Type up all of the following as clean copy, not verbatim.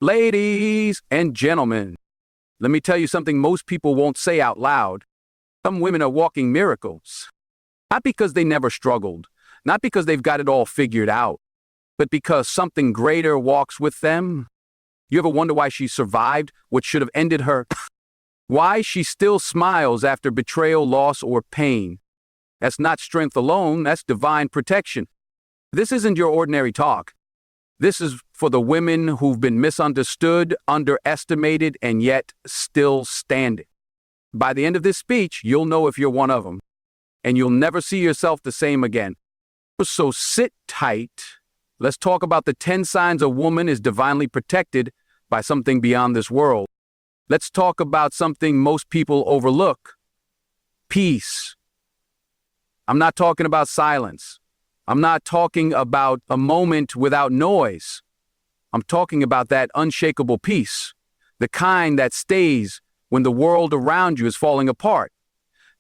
Ladies and gentlemen, let me tell you something most people won't say out loud. Some women are walking miracles. Not because they never struggled, not because they've got it all figured out, but because something greater walks with them. You ever wonder why she survived what should have ended her? Why she still smiles after betrayal, loss, or pain? That's not strength alone, that's divine protection. This isn't your ordinary talk. This is for the women who've been misunderstood, underestimated, and yet still standing. By the end of this speech, you'll know if you're one of them, and you'll never see yourself the same again. So sit tight. Let's talk about the 10 signs a woman is divinely protected by something beyond this world. Let's talk about something most people overlook. Peace. I'm not talking about silence. I'm not talking about a moment without noise. I'm talking about that unshakable peace, the kind that stays when the world around you is falling apart.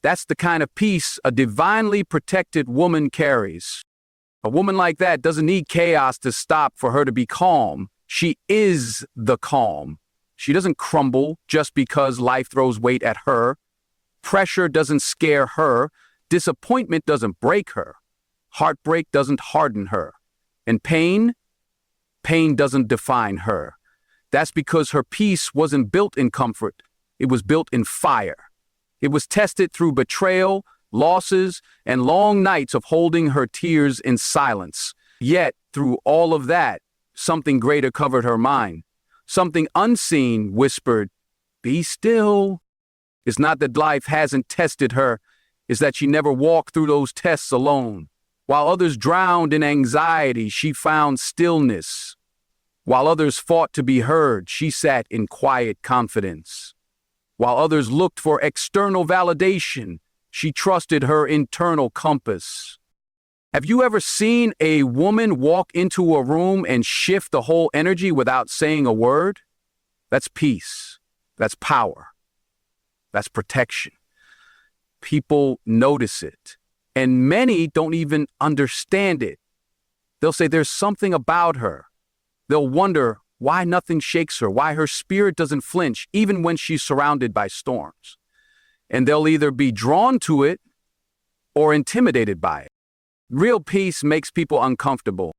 That's the kind of peace a divinely protected woman carries. A woman like that doesn't need chaos to stop for her to be calm. She is the calm. She doesn't crumble just because life throws weight at her. Pressure doesn't scare her. Disappointment doesn't break her. Heartbreak doesn't harden her. And pain doesn't define her. That's because her peace wasn't built in comfort. It was built in fire. It was tested through betrayal, losses, and long nights of holding her tears in silence. Yet, through all of that, something greater covered her mind. Something unseen whispered, "Be still." It's not that life hasn't tested her. It's that she never walked through those tests alone. While others drowned in anxiety, she found stillness. While others fought to be heard, she sat in quiet confidence. While others looked for external validation, she trusted her internal compass. Have you ever seen a woman walk into a room and shift the whole energy without saying a word? That's peace. That's power. That's protection. People notice it. And many don't even understand it. They'll say there's something about her. They'll wonder why nothing shakes her, why her spirit doesn't flinch, even when she's surrounded by storms. And they'll either be drawn to it or intimidated by it. Real peace makes people uncomfortable.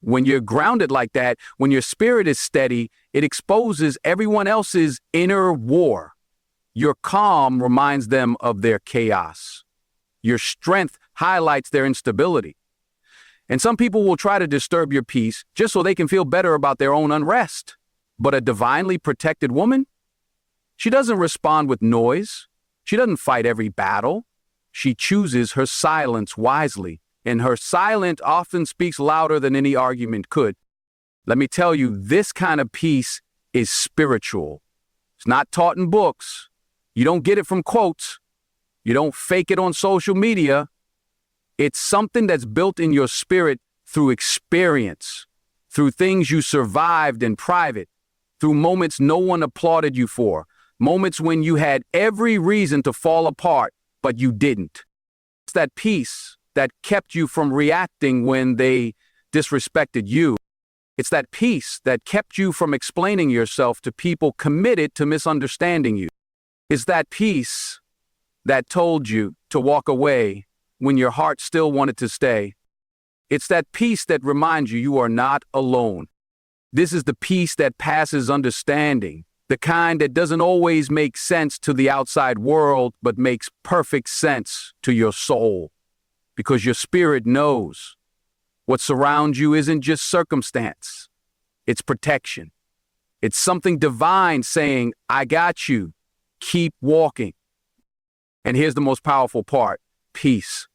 When you're grounded like that, when your spirit is steady, it exposes everyone else's inner war. Your calm reminds them of their chaos. Your strength highlights their instability. And some people will try to disturb your peace just so they can feel better about their own unrest. But a divinely protected woman? She doesn't respond with noise. She doesn't fight every battle. She chooses her silence wisely, and her silence often speaks louder than any argument could. Let me tell you, this kind of peace is spiritual. It's not taught in books. You don't get it from quotes. You don't fake it on social media. It's something that's built in your spirit through experience, through things you survived in private, through moments no one applauded you for, moments when you had every reason to fall apart, but you didn't. It's that peace that kept you from reacting when they disrespected you. It's that peace that kept you from explaining yourself to people committed to misunderstanding you. It's that peace that told you to walk away when your heart still wanted to stay. It's that peace that reminds you you are not alone. This is the peace that passes understanding, the kind that doesn't always make sense to the outside world, but makes perfect sense to your soul. Because your spirit knows what surrounds you isn't just circumstance, it's protection. It's something divine saying, "I got you, keep walking." And here's the most powerful part, peace.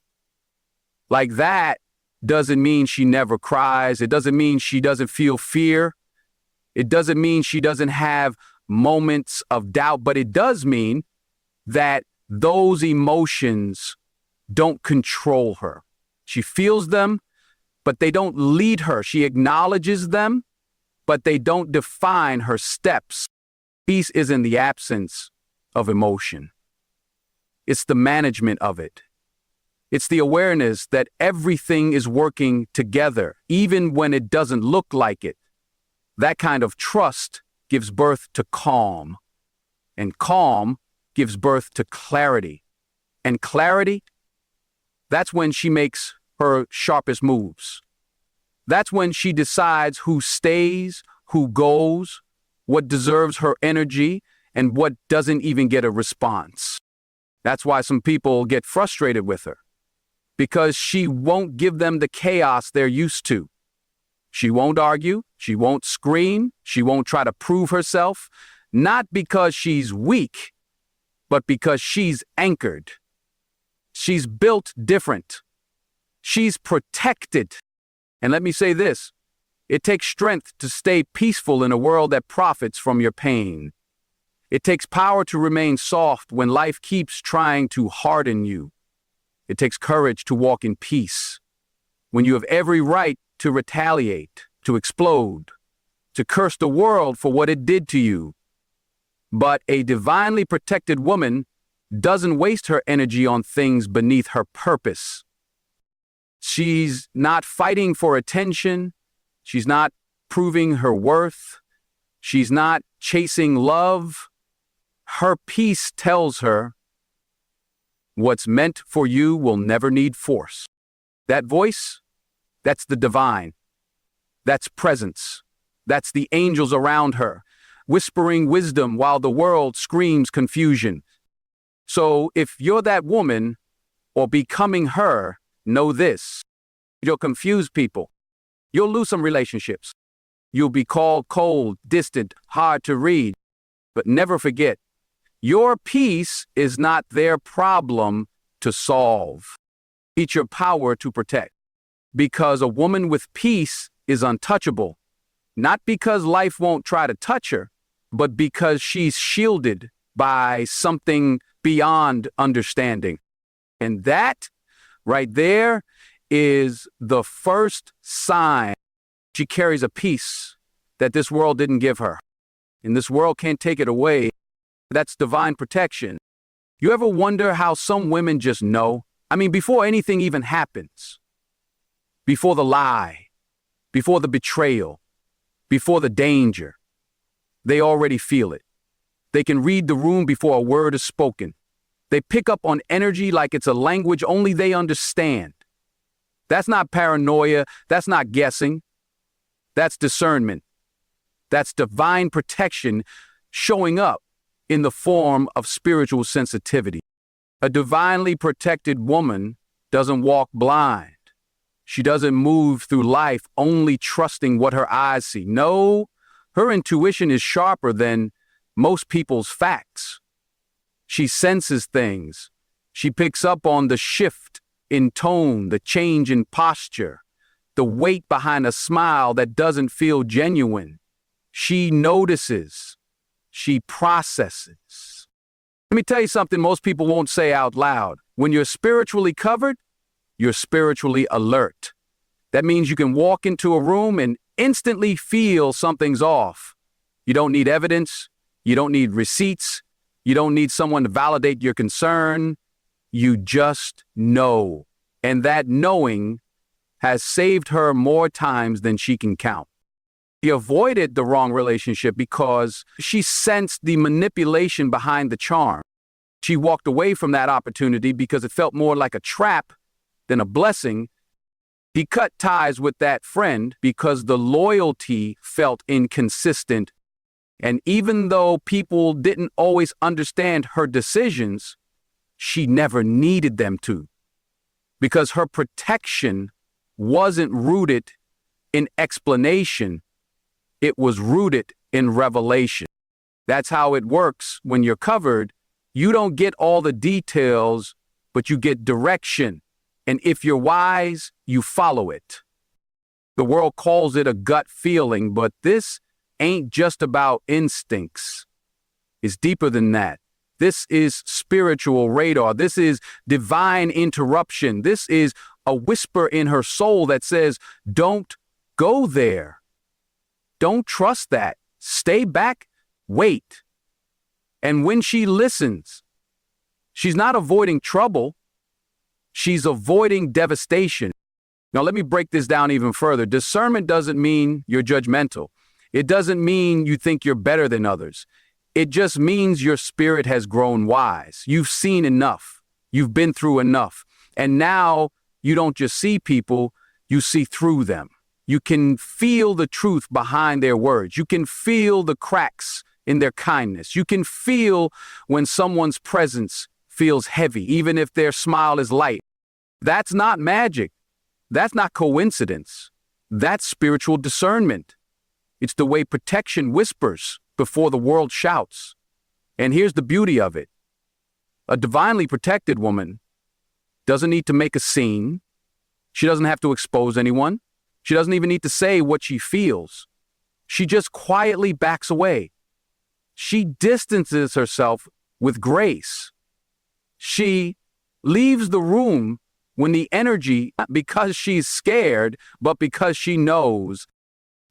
Like that doesn't mean she never cries. It doesn't mean she doesn't feel fear. It doesn't mean she doesn't have moments of doubt, but it does mean that those emotions don't control her. She feels them, but they don't lead her. She acknowledges them, but they don't define her steps. Peace isn't the absence of emotion. It's the management of it. It's the awareness that everything is working together, even when it doesn't look like it. That kind of trust gives birth to calm, and calm gives birth to clarity. And clarity, that's when she makes her sharpest moves. That's when she decides who stays, who goes, what deserves her energy, and what doesn't even get a response. That's why some people get frustrated with her, because she won't give them the chaos they're used to. She won't argue, she won't scream, she won't try to prove herself, not because she's weak, but because she's anchored. She's built different. She's protected. And let me say this, it takes strength to stay peaceful in a world that profits from your pain. It takes power to remain soft when life keeps trying to harden you. It takes courage to walk in peace when you have every right to retaliate, to explode, to curse the world for what it did to you. But a divinely protected woman doesn't waste her energy on things beneath her purpose. She's not fighting for attention. She's not proving her worth. She's not chasing love. Her peace tells her, what's meant for you will never need force. That voice, that's the divine. That's presence. That's the angels around her, whispering wisdom while the world screams confusion. So if you're that woman or becoming her, know this. You'll confuse people. You'll lose some relationships. You'll be called cold, distant, hard to read. But never forget, your peace is not their problem to solve. It's your power to protect. Because a woman with peace is untouchable, not because life won't try to touch her, but because she's shielded by something beyond understanding. And that right there is the first sign she carries a peace that this world didn't give her. And this world can't take it away. That's divine protection. You ever wonder how some women just know? I mean, before anything even happens, before the lie, before the betrayal, before the danger, they already feel it. They can read the room before a word is spoken. They pick up on energy like it's a language only they understand. That's not paranoia. That's not guessing. That's discernment. That's divine protection showing up in the form of spiritual sensitivity. A divinely protected woman doesn't walk blind. She doesn't move through life only trusting what her eyes see. No, her intuition is sharper than most people's facts. She senses things. She picks up on the shift in tone, the change in posture, the weight behind a smile that doesn't feel genuine. She notices. She processes. Let me tell you something most people won't say out loud. When you're spiritually covered, you're spiritually alert. That means you can walk into a room and instantly feel something's off. You don't need evidence. You don't need receipts. You don't need someone to validate your concern. You just know. And that knowing has saved her more times than she can count. She avoided the wrong relationship because she sensed the manipulation behind the charm. She walked away from that opportunity because it felt more like a trap than a blessing. He cut ties with that friend because the loyalty felt inconsistent. And even though people didn't always understand her decisions, she never needed them to. Because her protection wasn't rooted in explanation. It was rooted in revelation. That's how it works when you're covered. You don't get all the details, but you get direction. And if you're wise, you follow it. The world calls it a gut feeling, but this ain't just about instincts. It's deeper than that. This is spiritual radar. This is divine interruption. This is a whisper in her soul that says, don't go there. Don't trust that. Stay back. Wait. And when she listens, she's not avoiding trouble. She's avoiding devastation. Now, let me break this down even further. Discernment doesn't mean you're judgmental. It doesn't mean you think you're better than others. It just means your spirit has grown wise. You've seen enough. You've been through enough. And now you don't just see people, you see through them. You can feel the truth behind their words. You can feel the cracks in their kindness. You can feel when someone's presence feels heavy, even if their smile is light. That's not magic. That's not coincidence. That's spiritual discernment. It's the way protection whispers before the world shouts. And here's the beauty of it. A divinely protected woman doesn't need to make a scene. She doesn't have to expose anyone. She doesn't even need to say what she feels. She just quietly backs away. She distances herself with grace. She leaves the room when the energy, not because she's scared, but because she knows.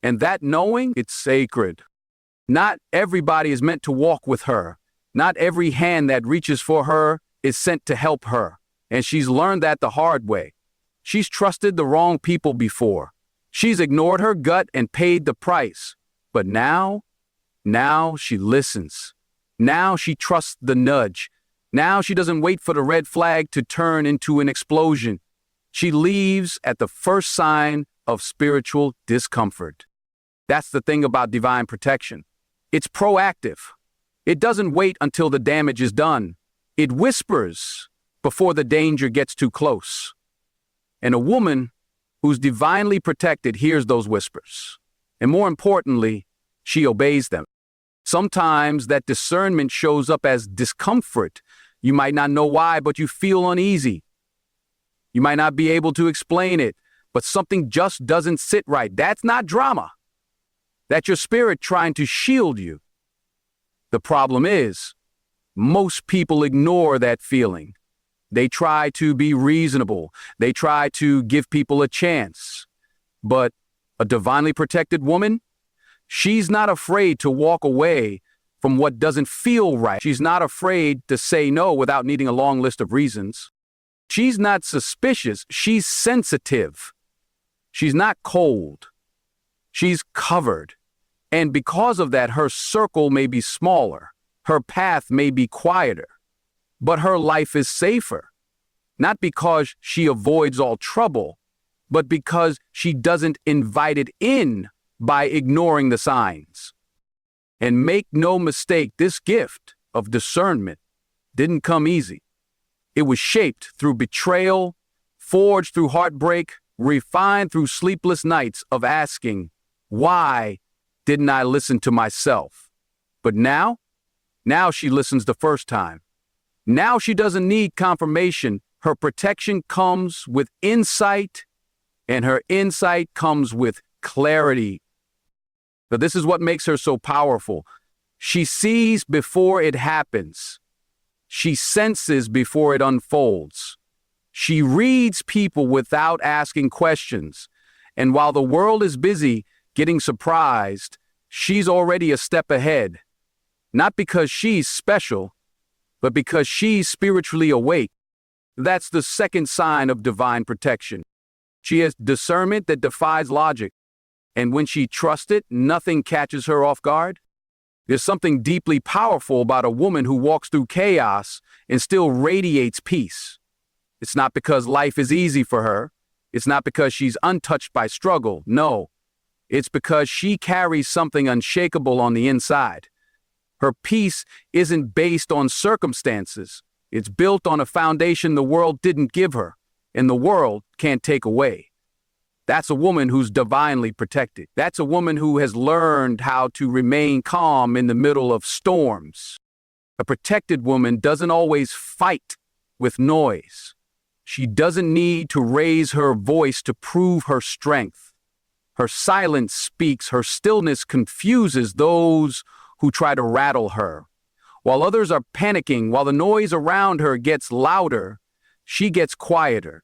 And that knowing, it's sacred. Not everybody is meant to walk with her. Not every hand that reaches for her is sent to help her. And she's learned that the hard way. She's trusted the wrong people before. She's ignored her gut and paid the price. But now she listens. Now she trusts the nudge. Now she doesn't wait for the red flag to turn into an explosion. She leaves at the first sign of spiritual discomfort. That's the thing about divine protection. It's proactive. It doesn't wait until the damage is done. It whispers before the danger gets too close. And a woman who's divinely protected hears those whispers. And more importantly, she obeys them. Sometimes that discernment shows up as discomfort. You might not know why, but you feel uneasy. You might not be able to explain it, but something just doesn't sit right. That's not drama. That's your spirit trying to shield you. The problem is, most people ignore that feeling. They try to be reasonable. They try to give people a chance. But a divinely protected woman, she's not afraid to walk away from what doesn't feel right. She's not afraid to say no without needing a long list of reasons. She's not suspicious. She's sensitive. She's not cold. She's covered. And because of that, her circle may be smaller. Her path may be quieter. But her life is safer. Not because she avoids all trouble, but because she doesn't invite it in by ignoring the signs. And make no mistake, this gift of discernment didn't come easy. It was shaped through betrayal, forged through heartbreak, refined through sleepless nights of asking, why didn't I listen to myself? But now she listens the first time. Now she doesn't need confirmation. Her protection comes with insight, and her insight comes with clarity. But this is what makes her so powerful. She sees before it happens. She senses before it unfolds. She reads people without asking questions. And while the world is busy getting surprised, she's already a step ahead. Not because she's special, but because she's spiritually awake. That's the second sign of divine protection. She has discernment that defies logic. And when she trusts it, nothing catches her off guard. There's something deeply powerful about a woman who walks through chaos and still radiates peace. It's not because life is easy for her. It's not because she's untouched by struggle. No, it's because she carries something unshakable on the inside. Her peace isn't based on circumstances. It's built on a foundation the world didn't give her, and the world can't take away. That's a woman who's divinely protected. That's a woman who has learned how to remain calm in the middle of storms. A protected woman doesn't always fight with noise. She doesn't need to raise her voice to prove her strength. Her silence speaks. Her stillness confuses those who try to rattle her. While others are panicking, while the noise around her gets louder, she gets quieter.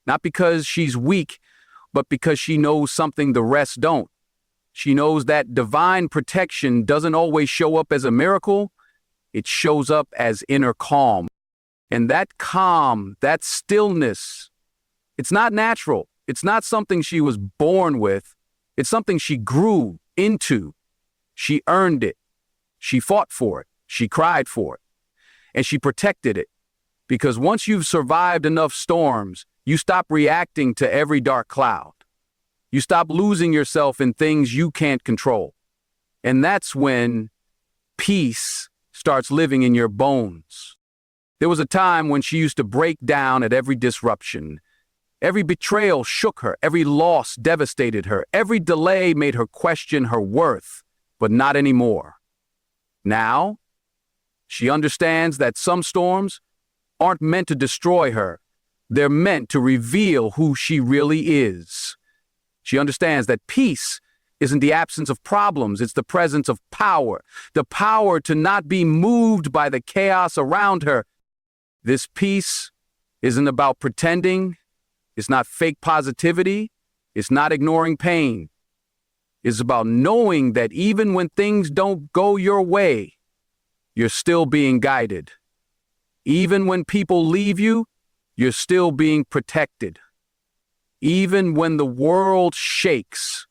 Not because she's weak, but because she knows something the rest don't. She knows that divine protection doesn't always show up as a miracle. It shows up as inner calm. And that calm, that stillness, it's not natural. It's not something she was born with. It's something she grew into She earned it. She fought for it. She cried for it. And she protected it. Because once you've survived enough storms, you stop reacting to every dark cloud. You stop losing yourself in things you can't control. And that's when peace starts living in your bones. There was a time when she used to break down at every disruption. Every betrayal shook her. Every loss devastated her. Every delay made her question her worth, but not anymore. Now, she understands that some storms aren't meant to destroy her. They're meant to reveal who she really is. She understands that peace isn't the absence of problems, it's the presence of power. The power to not be moved by the chaos around her. This peace isn't about pretending. It's not fake positivity. It's not ignoring pain. It's about knowing that even when things don't go your way, you're still being guided. Even when people leave you, you're still being protected. Even when the world shakes,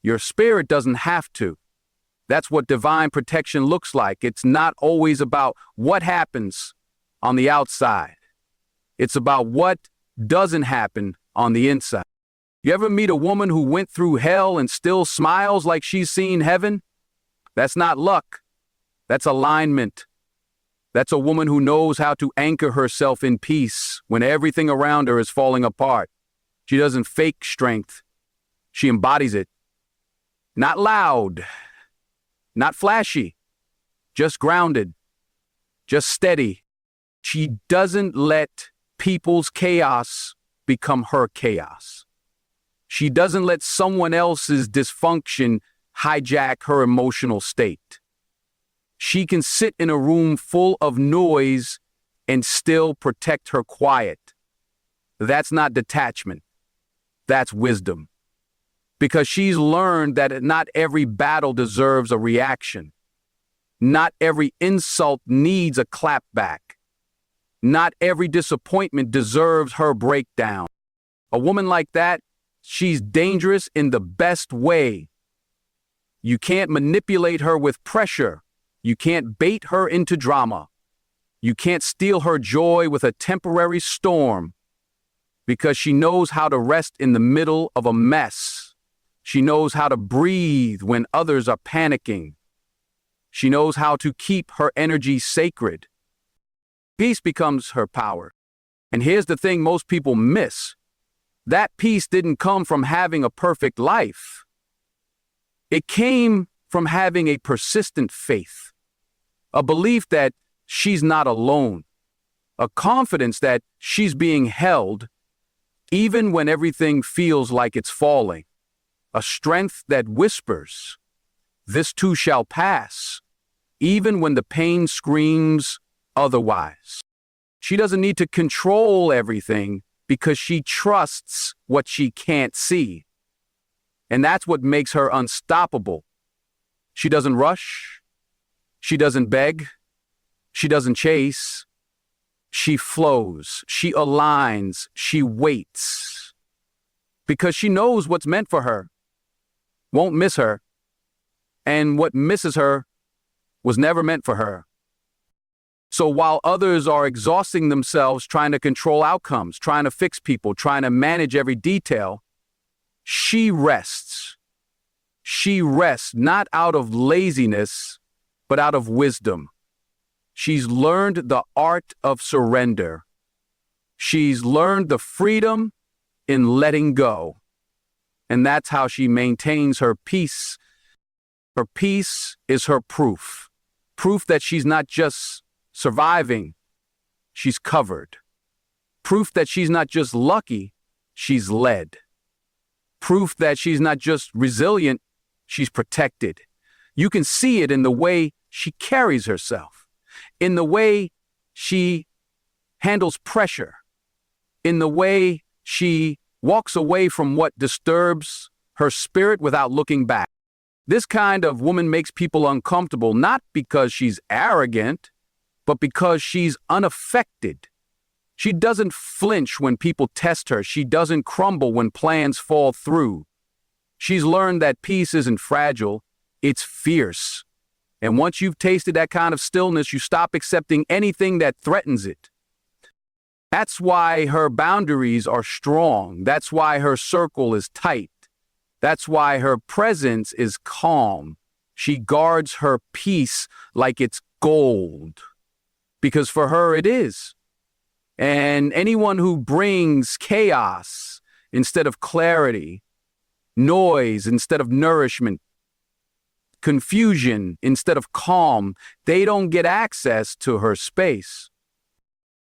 your spirit doesn't have to. That's what divine protection looks like. It's not always about what happens on the outside. It's about what doesn't happen on the inside. You ever meet a woman who went through hell and still smiles like she's seen heaven? That's not luck. That's alignment. That's a woman who knows how to anchor herself in peace when everything around her is falling apart. She doesn't fake strength. She embodies it. Not loud, not flashy, just grounded, just steady. She doesn't let people's chaos become her chaos. She doesn't let someone else's dysfunction hijack her emotional state. She can sit in a room full of noise and still protect her quiet. That's not detachment. That's wisdom. Because she's learned that not every battle deserves a reaction. Not every insult needs a clapback. Not every disappointment deserves her breakdown. A woman like that, she's dangerous in the best way. You can't manipulate her with pressure. You can't bait her into drama. You can't steal her joy with a temporary storm. Because she knows how to rest in the middle of a mess. She knows how to breathe when others are panicking. She knows how to keep her energy sacred. Peace becomes her power. And here's the thing most people miss. That peace didn't come from having a perfect life. It came from having a persistent faith. A belief that she's not alone. A confidence that she's being held even when everything feels like it's falling. A strength that whispers, "This too shall pass," even when the pain screams otherwise. She doesn't need to control everything because she trusts what she can't see. And that's what makes her unstoppable. She doesn't rush. She doesn't beg. She doesn't chase. She flows. She aligns. She waits. Because she knows what's meant for her won't miss her, and what misses her was never meant for her. So while others are exhausting themselves trying to control outcomes, trying to fix people, trying to manage every detail, she rests. She rests not out of laziness, but out of wisdom. She's learned the art of surrender. She's learned the freedom in letting go. And that's how she maintains her peace. Her peace is her proof. Proof that she's not just surviving, she's covered. Proof that she's not just lucky, she's led. Proof that she's not just resilient, she's protected. You can see it in the way she carries herself, in the way she handles pressure, in the way she walks away from what disturbs her spirit without looking back. This kind of woman makes people uncomfortable, not because she's arrogant, but because she's unaffected. She doesn't flinch when people test her. She doesn't crumble when plans fall through. She's learned that peace isn't fragile, It's fierce. And once you've tasted that kind of stillness, you stop accepting anything that threatens it. That's why her boundaries are strong. That's why her circle is tight. That's why her presence is calm. She guards her peace like it's gold. Because for her it is. And anyone who brings chaos instead of clarity, noise instead of nourishment, confusion instead of calm, they don't get access to her space.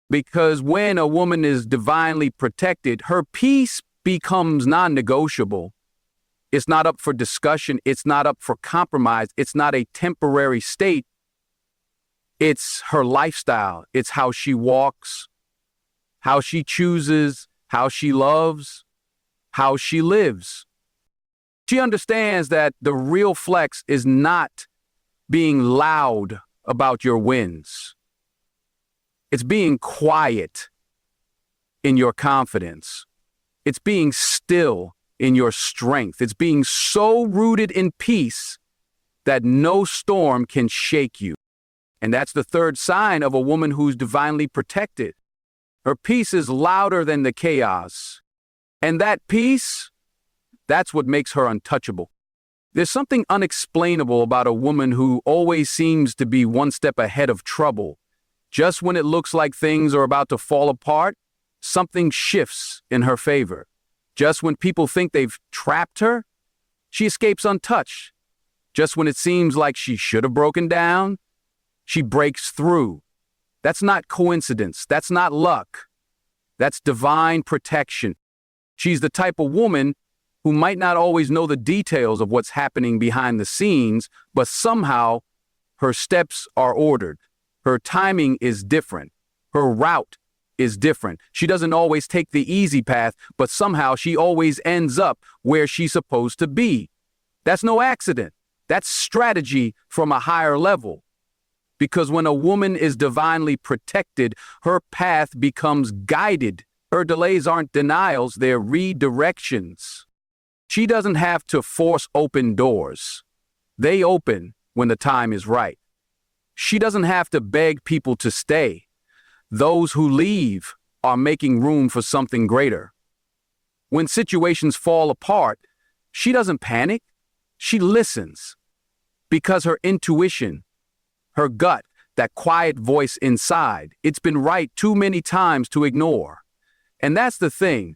Because when a woman is divinely protected, her peace becomes non-negotiable. It's not up for discussion. It's not up for compromise. It's not a temporary state. It's her lifestyle. It's how she walks, how she chooses, how she loves, how she lives. She understands that the real flex is not being loud about your wins. It's being quiet in your confidence. It's being still in your strength. It's being so rooted in peace that no storm can shake you. And that's the third sign of a woman who's divinely protected. Her peace is louder than the chaos. And that peace, that's what makes her untouchable. There's something unexplainable about a woman who always seems to be one step ahead of trouble. Just when it looks like things are about to fall apart, something shifts in her favor. Just when people think they've trapped her, she escapes untouched. Just when it seems like she should have broken down, she breaks through. That's not coincidence. That's not luck. That's divine protection. She's the type of woman who might not always know the details of what's happening behind the scenes, but somehow her steps are ordered. Her timing is different. Her route is different. She doesn't always take the easy path, but somehow she always ends up where she's supposed to be. That's no accident. That's strategy from a higher level. Because when a woman is divinely protected, her path becomes guided. Her delays aren't denials, they're redirections. She doesn't have to force open doors. They open when the time is right. She doesn't have to beg people to stay. Those who leave are making room for something greater. When situations fall apart, she doesn't panic. She listens. Because her intuition, her gut, that quiet voice inside, it's been right too many times to ignore. And that's the thing.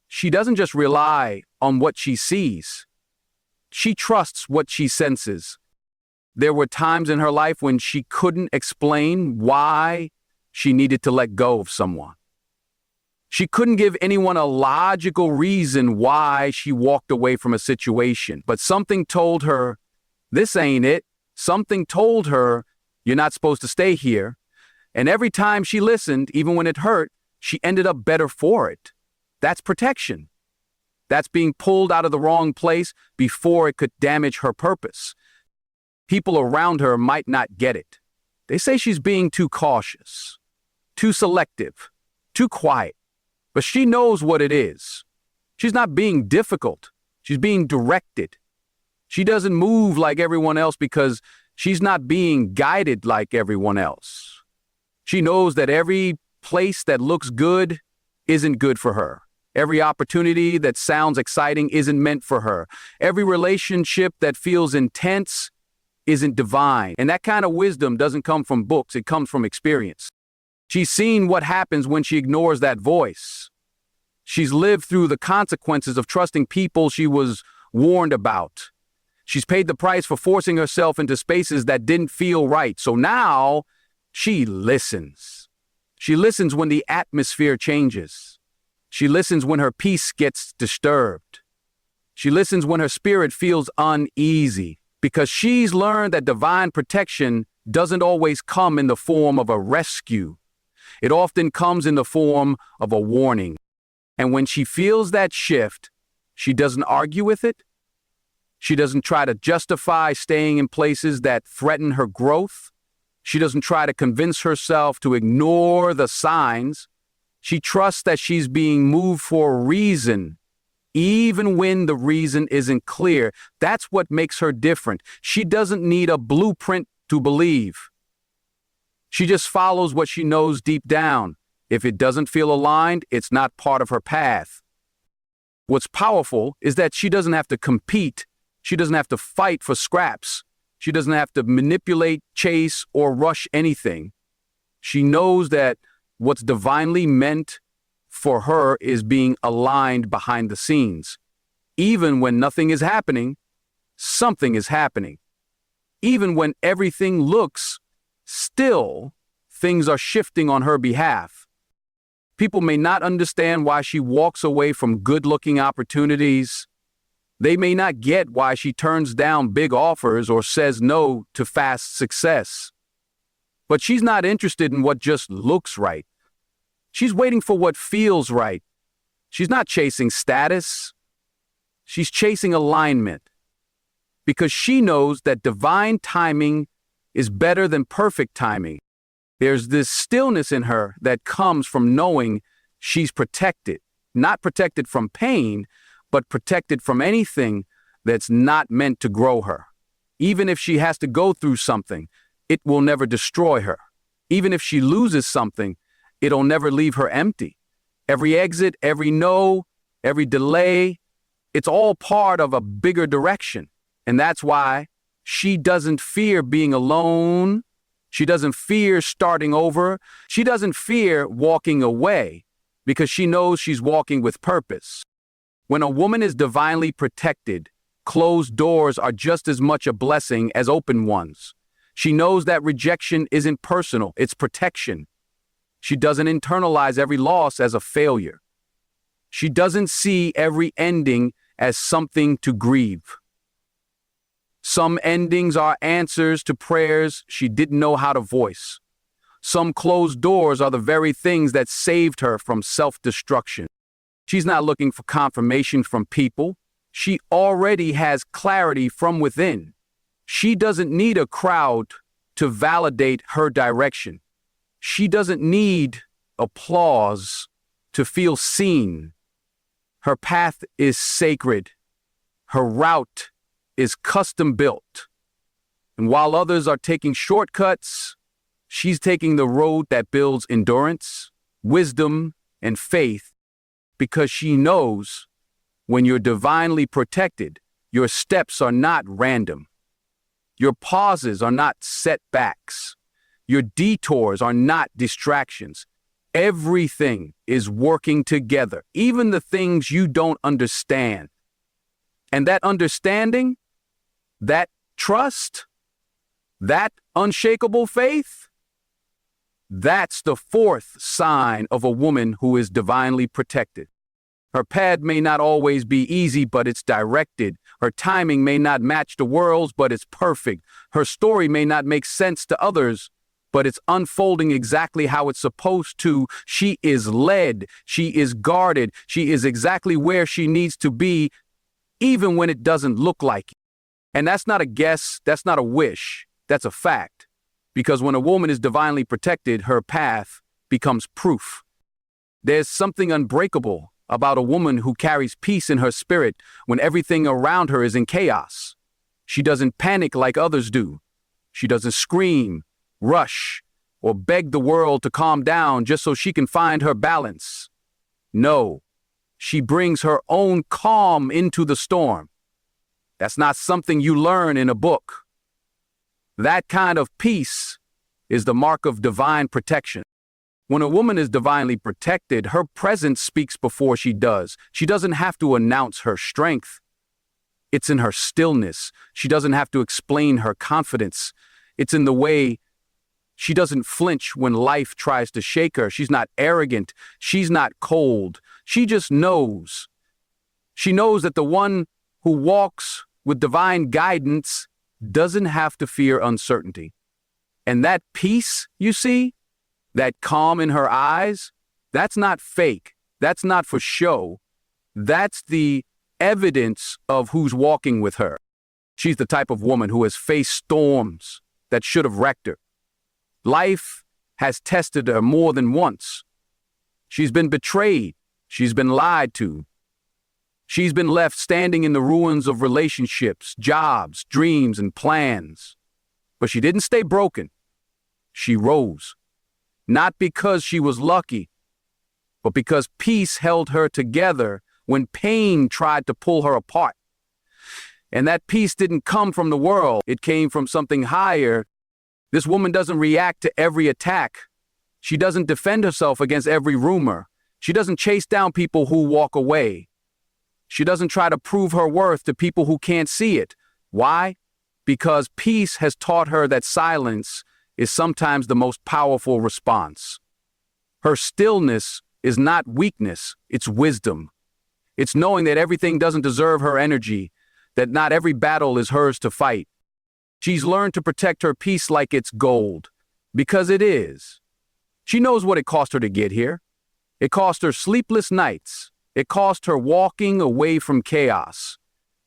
She doesn't just rely on what she sees. She trusts what she senses. There were times in her life when she couldn't explain why she needed to let go of someone. She couldn't give anyone a logical reason why she walked away from a situation, but something told her, this ain't it. Something told her, you're not supposed to stay here. And every time she listened, even when it hurt, she ended up better for it. That's protection. That's being pulled out of the wrong place before it could damage her purpose. People around her might not get it. They say she's being too cautious, too selective, too quiet. But she knows what it is. She's not being difficult. She's being directed. She doesn't move like everyone else because she's not being guided like everyone else. She knows that every place that looks good isn't good for her. Every opportunity that sounds exciting isn't meant for her. Every relationship that feels intense isn't divine. And that kind of wisdom doesn't come from books, it comes from experience. She's seen what happens when she ignores that voice. She's lived through the consequences of trusting people she was warned about. She's paid the price for forcing herself into spaces that didn't feel right. So now she listens. She listens when the atmosphere changes. She listens when her peace gets disturbed. She listens when her spirit feels uneasy, because she's learned that divine protection doesn't always come in the form of a rescue. It often comes in the form of a warning. And when she feels that shift, she doesn't argue with it. She doesn't try to justify staying in places that threaten her growth. She doesn't try to convince herself to ignore the signs. She trusts that she's being moved for a reason, even when the reason isn't clear. That's what makes her different. She doesn't need a blueprint to believe. She just follows what she knows deep down. If it doesn't feel aligned, it's not part of her path. What's powerful is that she doesn't have to compete. She doesn't have to fight for scraps. She doesn't have to manipulate, chase, or rush anything. She knows that what's divinely meant for her is being aligned behind the scenes. Even when nothing is happening, something is happening. Even when everything looks still, things are shifting on her behalf. People may not understand why she walks away from good-looking opportunities. They may not get why she turns down big offers or says no to fast success. But she's not interested in what just looks right. She's waiting for what feels right. She's not chasing status. She's chasing alignment. Because she knows that divine timing is better than perfect timing. There's this stillness in her that comes from knowing she's protected. Not protected from pain, but protected from anything that's not meant to grow her. Even if she has to go through something, it will never destroy her. Even if she loses something, it'll never leave her empty. Every exit, every no, every delay, it's all part of a bigger direction. And that's why she doesn't fear being alone. She doesn't fear starting over. She doesn't fear walking away because she knows she's walking with purpose. When a woman is divinely protected, closed doors are just as much a blessing as open ones. She knows that rejection isn't personal, it's protection. She doesn't internalize every loss as a failure. She doesn't see every ending as something to grieve. Some endings are answers to prayers she didn't know how to voice. Some closed doors are the very things that saved her from self-destruction. She's not looking for confirmation from people. She already has clarity from within. She doesn't need a crowd to validate her direction. She doesn't need applause to feel seen. Her path is sacred. Her route is custom built. And while others are taking shortcuts, she's taking the road that builds endurance, wisdom, and faith, because she knows when you're divinely protected, your steps are not random. Your pauses are not setbacks. Your detours are not distractions. Everything is working together, even the things you don't understand. And that understanding, that trust, that unshakable faith, that's the fourth sign of a woman who is divinely protected. Her path may not always be easy, but it's directed. Her timing may not match the world's, but it's perfect. Her story may not make sense to others, but it's unfolding exactly how it's supposed to. She is led. She is guarded. She is exactly where she needs to be, even when it doesn't look like it. And that's not a guess. That's not a wish. That's a fact. Because when a woman is divinely protected, her path becomes proof. There's something unbreakable about a woman who carries peace in her spirit when everything around her is in chaos. She doesn't panic like others do. She doesn't scream, rush, or beg the world to calm down just so she can find her balance. No, she brings her own calm into the storm. That's not something you learn in a book. That kind of peace is the mark of divine protection. When a woman is divinely protected, her presence speaks before she does. She doesn't have to announce her strength. It's in her stillness. She doesn't have to explain her confidence. It's in the way she doesn't flinch when life tries to shake her. She's not arrogant. She's not cold. She just knows. She knows that the one who walks with divine guidance doesn't have to fear uncertainty. And that peace, you see, that calm in her eyes, that's not fake. That's not for show. That's the evidence of who's walking with her. She's the type of woman who has faced storms that should have wrecked her. Life has tested her more than once. She's been betrayed. She's been lied to. She's been left standing in the ruins of relationships, jobs, dreams, and plans. But she didn't stay broken. She rose. Not because she was lucky, but because peace held her together when pain tried to pull her apart. And that peace didn't come from the world. It came from something higher. This woman doesn't react to every attack. She doesn't defend herself against every rumor. She doesn't chase down people who walk away. She doesn't try to prove her worth to people who can't see it. Why? Because peace has taught her that silence is sometimes the most powerful response. Her stillness is not weakness, it's wisdom. It's knowing that everything doesn't deserve her energy, that not every battle is hers to fight. She's learned to protect her peace like it's gold, because it is. She knows what it cost her to get here. It cost her sleepless nights. It cost her walking away from chaos.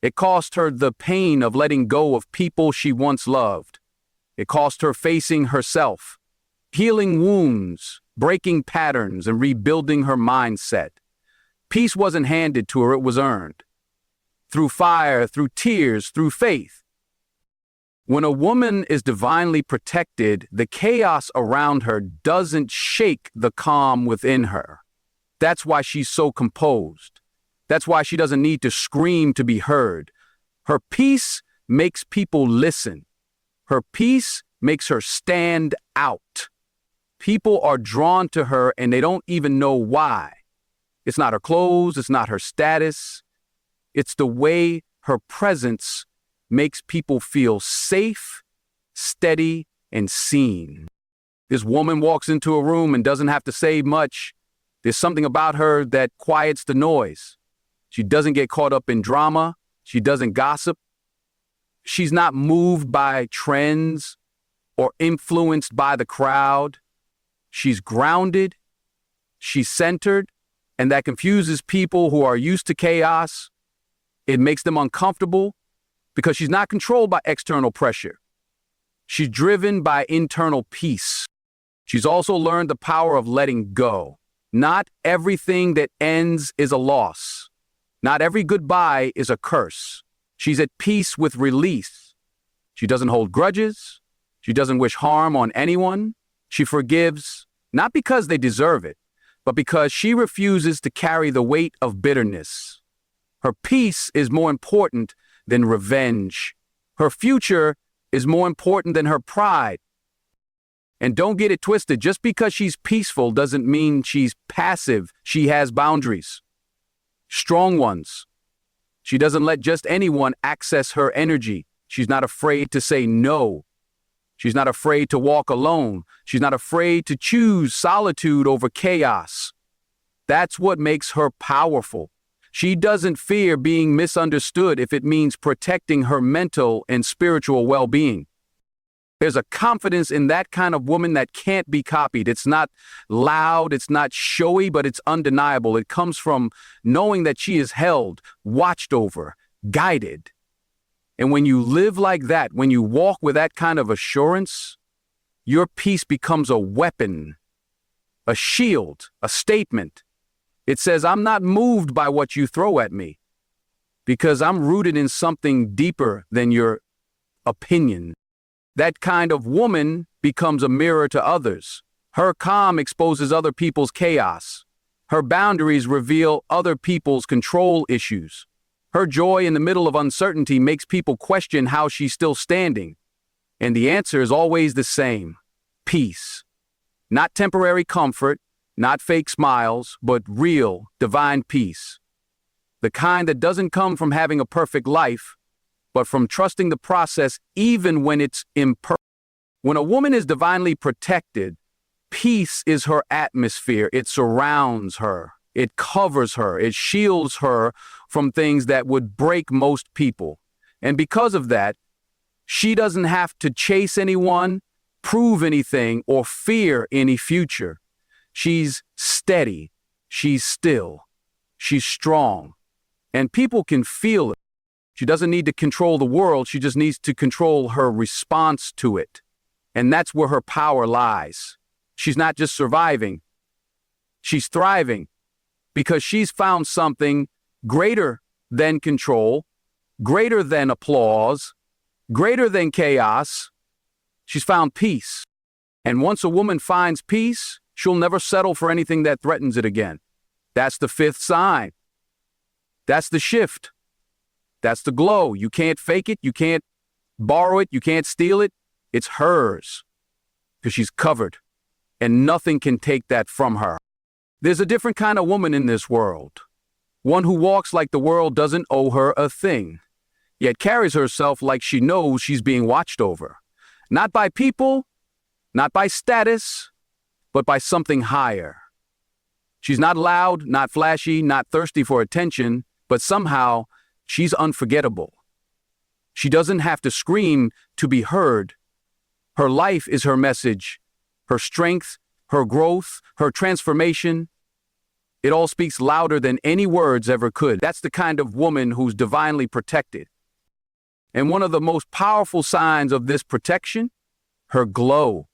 It cost her the pain of letting go of people she once loved. It cost her facing herself, healing wounds, breaking patterns, and rebuilding her mindset. Peace wasn't handed to her, it was earned. Through fire, through tears, through faith. When a woman is divinely protected, the chaos around her doesn't shake the calm within her. That's why she's so composed. That's why she doesn't need to scream to be heard. Her peace makes people listen. Her peace makes her stand out. People are drawn to her and they don't even know why. It's not her clothes, it's not her status. It's the way her presence makes people feel safe, steady, and seen. This woman walks into a room and doesn't have to say much. There's something about her that quiets the noise. She doesn't get caught up in drama. She doesn't gossip. She's not moved by trends or influenced by the crowd. She's grounded. She's centered. And that confuses people who are used to chaos. It makes them uncomfortable because she's not controlled by external pressure. She's driven by internal peace. She's also learned the power of letting go. Not everything that ends is a loss. Not every goodbye is a curse. She's at peace with release. She doesn't hold grudges. She doesn't wish harm on anyone. She forgives, not because they deserve it, but because she refuses to carry the weight of bitterness. Her peace is more important than revenge. Her future is more important than her pride. And don't get it twisted, just because she's peaceful doesn't mean she's passive. She has boundaries. Strong ones. She doesn't let just anyone access her energy. She's not afraid to say no. She's not afraid to walk alone. She's not afraid to choose solitude over chaos. That's what makes her powerful. She doesn't fear being misunderstood if it means protecting her mental and spiritual well-being. There's a confidence in that kind of woman that can't be copied. It's not loud, it's not showy, but it's undeniable. It comes from knowing that she is held, watched over, guided. And when you live like that, when you walk with that kind of assurance, your peace becomes a weapon, a shield, a statement. It says, I'm not moved by what you throw at me because I'm rooted in something deeper than your opinion. That kind of woman becomes a mirror to others. Her calm exposes other people's chaos. Her boundaries reveal other people's control issues. Her joy in the middle of uncertainty makes people question how she's still standing. And the answer is always the same: peace. Not temporary comfort, not fake smiles, but real, divine peace. The kind that doesn't come from having a perfect life, but from trusting the process even when it's imperfect. When a woman is divinely protected, peace is her atmosphere. It surrounds her. It covers her. It shields her from things that would break most people. And because of that, she doesn't have to chase anyone, prove anything, or fear any future. She's steady. She's still. She's strong. And people can feel it. She doesn't need to control the world. She just needs to control her response to it. And that's where her power lies. She's not just surviving. She's thriving because she's found something greater than control, greater than applause, greater than chaos. She's found peace. And once a woman finds peace, she'll never settle for anything that threatens it again. That's the fifth sign. That's the shift. That's the glow. You can't fake it. You can't borrow it. You can't steal it. It's hers because she's covered, and nothing can take that from her. There's a different kind of woman in this world, one who walks like the world doesn't owe her a thing, yet carries herself like she knows she's being watched over, not by people, not by status, but by something higher. She's not loud, not flashy, not thirsty for attention, but somehow she's unforgettable. She doesn't have to scream to be heard. Her life is her message, her strength, her growth, her transformation. It all speaks louder than any words ever could. That's the kind of woman who's divinely protected. And one of the most powerful signs of this protection, her glow.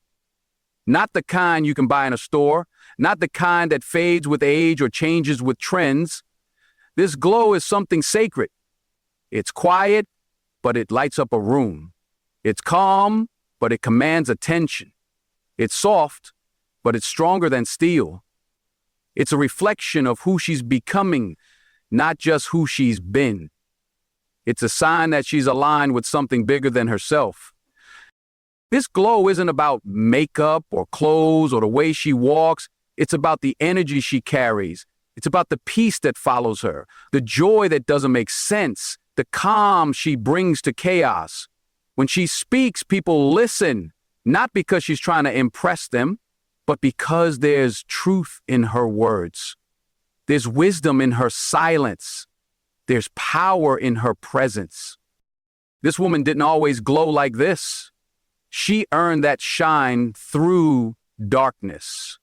Not the kind you can buy in a store, not the kind that fades with age or changes with trends. This glow is something sacred. It's quiet, but it lights up a room. It's calm, but it commands attention. It's soft, but it's stronger than steel. It's a reflection of who she's becoming, not just who she's been. It's a sign that she's aligned with something bigger than herself. This glow isn't about makeup or clothes or the way she walks. It's about the energy she carries. It's about the peace that follows her, the joy that doesn't make sense, the calm she brings to chaos. When she speaks, people listen, not because she's trying to impress them, but because there's truth in her words. There's wisdom in her silence. There's power in her presence. This woman didn't always glow like this. She earned that shine through darkness.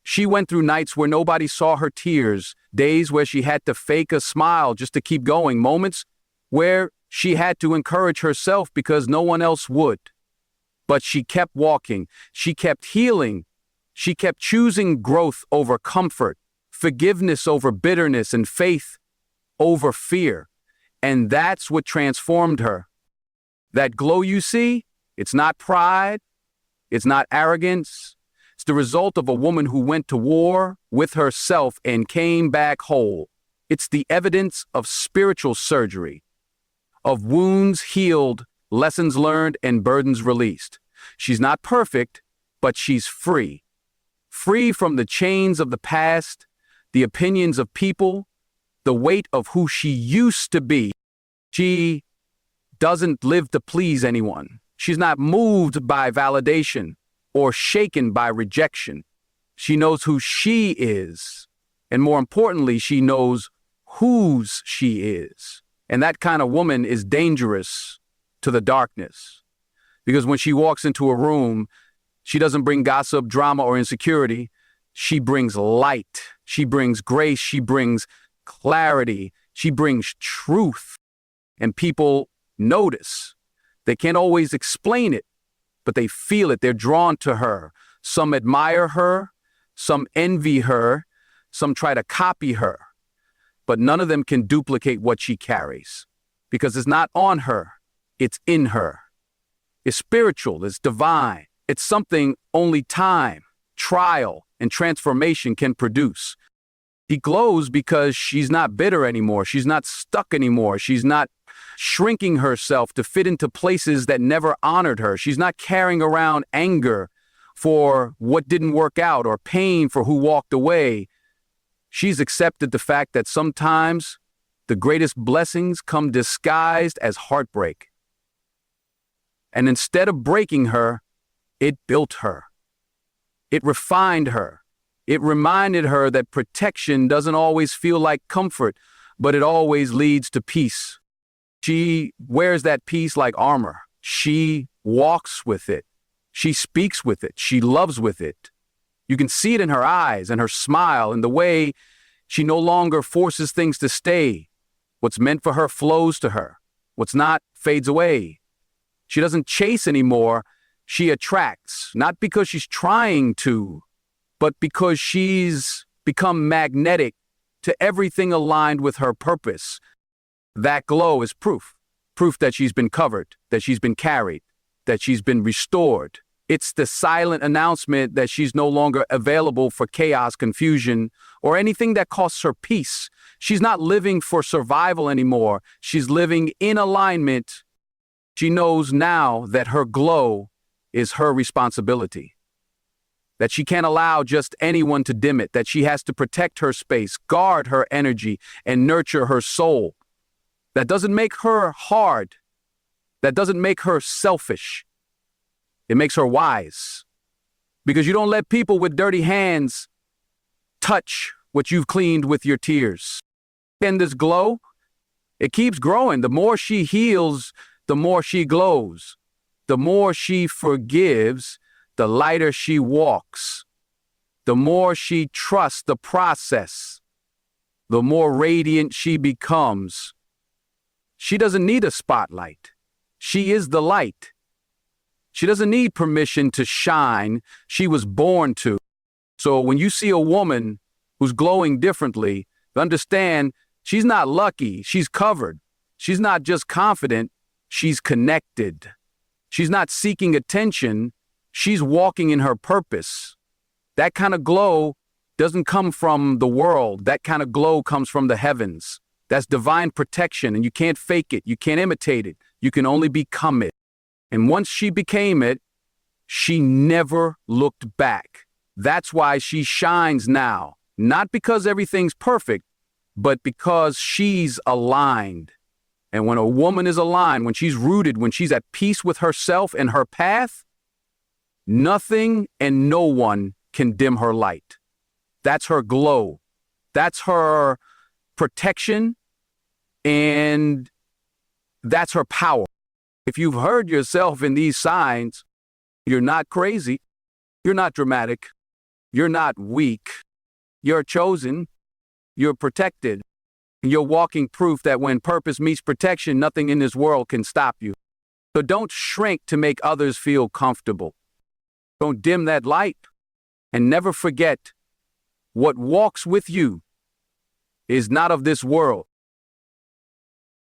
She went through nights where nobody saw her tears, days where she had to fake a smile just to keep going, moments where she had to encourage herself because no one else would. But she kept walking. She kept healing. She kept choosing growth over comfort, forgiveness over bitterness, and faith over fear. And that's what transformed her. That glow you see, it's not pride. It's not arrogance. It's the result of a woman who went to war with herself and came back whole. It's the evidence of spiritual surgery, of wounds healed, lessons learned, and burdens released. She's not perfect, but she's free. Free from the chains of the past, the opinions of people, the weight of who she used to be. She doesn't live to please anyone. She's not moved by validation or shaken by rejection. She knows who she is, and more importantly, she knows whose she is. And that kind of woman is dangerous to the darkness. Because when she walks into a room, she doesn't bring gossip, drama, or insecurity. She brings light. She brings grace. She brings clarity. She brings truth. And people notice. They can't always explain it, but they feel it. They're drawn to her. Some admire her. Some envy her. Some try to copy her. But none of them can duplicate what she carries because it's not on her. It's in her. It's spiritual. It's divine. It's something only time, trial, and transformation can produce. She glows because she's not bitter anymore. She's not stuck anymore. She's not shrinking herself to fit into places that never honored her. She's not carrying around anger for what didn't work out or pain for who walked away. She's accepted the fact that sometimes the greatest blessings come disguised as heartbreak. And instead of breaking her, it built her. It refined her. It reminded her that protection doesn't always feel like comfort, but it always leads to peace. She wears that peace like armor. She walks with it. She speaks with it. She loves with it. You can see it in her eyes and her smile and the way she no longer forces things to stay. What's meant for her flows to her. What's not fades away. She doesn't chase anymore. She attracts, not because she's trying to, but because she's become magnetic to everything aligned with her purpose. That glow is proof. Proof that she's been covered, that she's been carried, that she's been restored. It's the silent announcement that she's no longer available for chaos, confusion, or anything that costs her peace. She's not living for survival anymore. She's living in alignment. She knows now that her glow is her responsibility, that she can't allow just anyone to dim it, that she has to protect her space, guard her energy, and nurture her soul. That doesn't make her hard. That doesn't make her selfish. It makes her wise. Because you don't let people with dirty hands touch what you've cleaned with your tears. And this glow, it keeps growing. The more she heals, the more she glows. The more she forgives, the lighter she walks. The more she trusts the process, the more radiant she becomes. She doesn't need a spotlight. She is the light. She doesn't need permission to shine. She was born to. So when you see a woman who's glowing differently, understand she's not lucky. She's covered. She's not just confident. She's connected. She's not seeking attention. She's walking in her purpose. That kind of glow doesn't come from the world. That kind of glow comes from the heavens. That's divine protection, and you can't fake it. You can't imitate it. You can only become it. And once she became it, she never looked back. That's why she shines now, not because everything's perfect, but because she's aligned. And when a woman is aligned, when she's rooted, when she's at peace with herself and her path, nothing and no one can dim her light. That's her glow. That's her protection, and that's her power. If you've heard yourself in these signs, you're not crazy. You're not dramatic. You're not weak. You're chosen. You're protected. You're walking proof that when purpose meets protection, nothing in this world can stop you. So don't shrink to make others feel comfortable. Don't dim that light. And never forget, what walks with you is not of this world.